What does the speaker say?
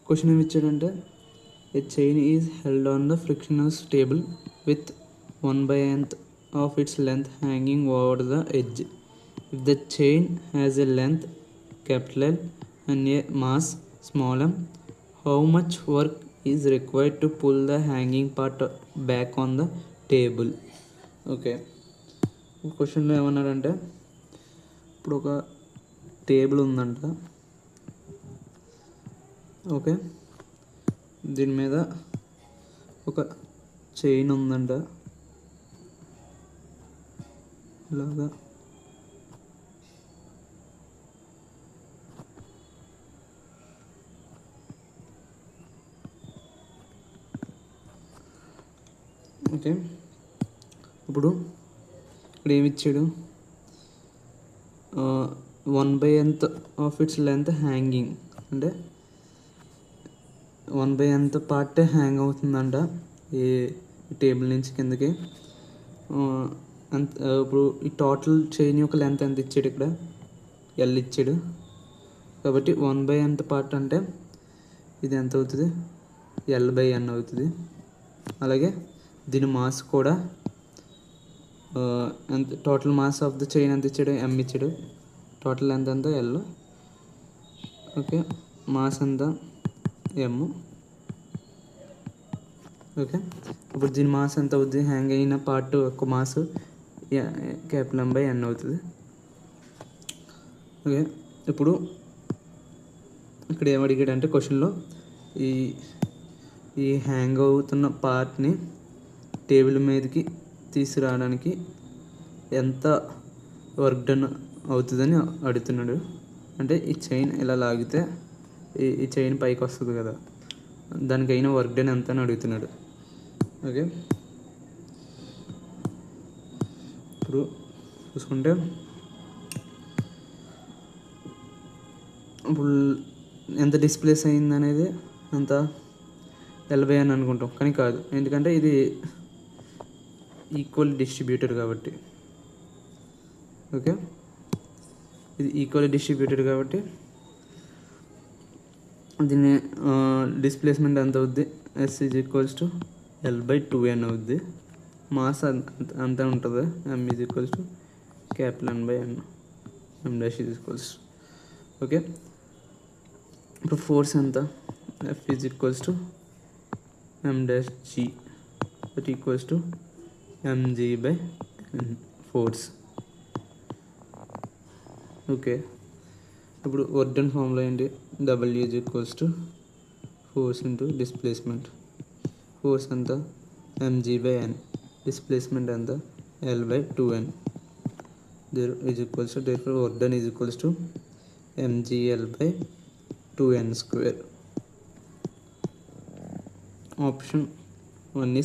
Question ఏమి ఇచ్చాడంటే a chain is held on the frictionless table with 1/nth of its length hanging over the edge. If the chain has a length capital L and a mass small m, how much work is required to pull the hanging part back on the table? Okay, క్వశ్చన్లో ఏమన్నారంటే ఇప్పుడు ఒక table ఉందంట. Okay, దీని మీద ఒక chain ఉందంట. ఇలాగా ఓకే, ఇప్పుడు ఇక్కడ ఏమి ఇచ్చాడు, 1/nth of it's length hanging అంటే 1/nth పార్ట్ హ్యాంగ్ అవుతుందంట ఈ టేబుల్ నుంచి కిందకి. ఇప్పుడు ఈ టోటల్ చైన్ యొక్క లెంత్ ఎంత ఇచ్చాడు, ఇక్కడ ఎల్ ఇచ్చాడు కాబట్టి 1/nth పార్ట్ అంటే ఇది ఎంత అవుతుంది, L/n అవుతుంది. అలాగే దీని మాస్ కూడా ఎంత, total mass of the chain ఎంత ఇచ్చాడు, M ఇచ్చాడు. టోటల్ లెంత్ ఎంత, L. ఓకే, మాస్ ఎంత, M. ఓకే, ఇప్పుడు దీని మాస్ ఎంత అవుతుంది, హ్యాంగ్ అయిన పార్ట్ యొక్క మాస్ M/n అవుతుంది. ఓకే, ఇప్పుడు ఇక్కడ ఏమడిగాడంటే క్వశ్చన్లో ఈ హ్యాంగ్ అవుతున్న పార్ట్ని టేబుల్ మీదకి తీసుకురావడానికి ఎంత వర్క్ డన్ అవుతుందని అడుగుతున్నాడు. అంటే ఈ చైన్ ఇలా లాగితే ఈ చైన్ పైకి వస్తుంది కదా, దానికైనా వర్క్ డన్ ఎంత అని అడుగుతున్నాడు. ఓకే, ఇప్పుడు చూసుకుంటే ఇప్పుడు ఎంత డిస్ప్లేస్ అయింది అనేది ఎంత, L/n అనుకుంటాం, కానీ కాదు, ఎందుకంటే ఇది ఈక్వల్ డిస్ట్రిబ్యూటెడ్ కాబట్టి. ఓకే, ఇది ఈక్వల్ డిస్ట్రిబ్యూటెడ్ కాబట్టి దీన్ని డిస్ప్లేస్మెంట్ ఎంత అవుద్ది, S = L/2n అవుద్ది. మాస్ అంత ఉంటుంది, M = N/n, M'. ఓకే, ఇప్పుడు ఫోర్స్ ఎంత, F = M'(g) that equals to mg/n force. Okay, ఇప్పుడు వర్క్ డన్ ఫార్ములా ఏంటి, W = force into displacement. Force ఎంత, mg/n, డిస్ప్లేస్మెంట్ ఎంత, L/2n. therefore work done is equals to mgL/2n². Option 1 is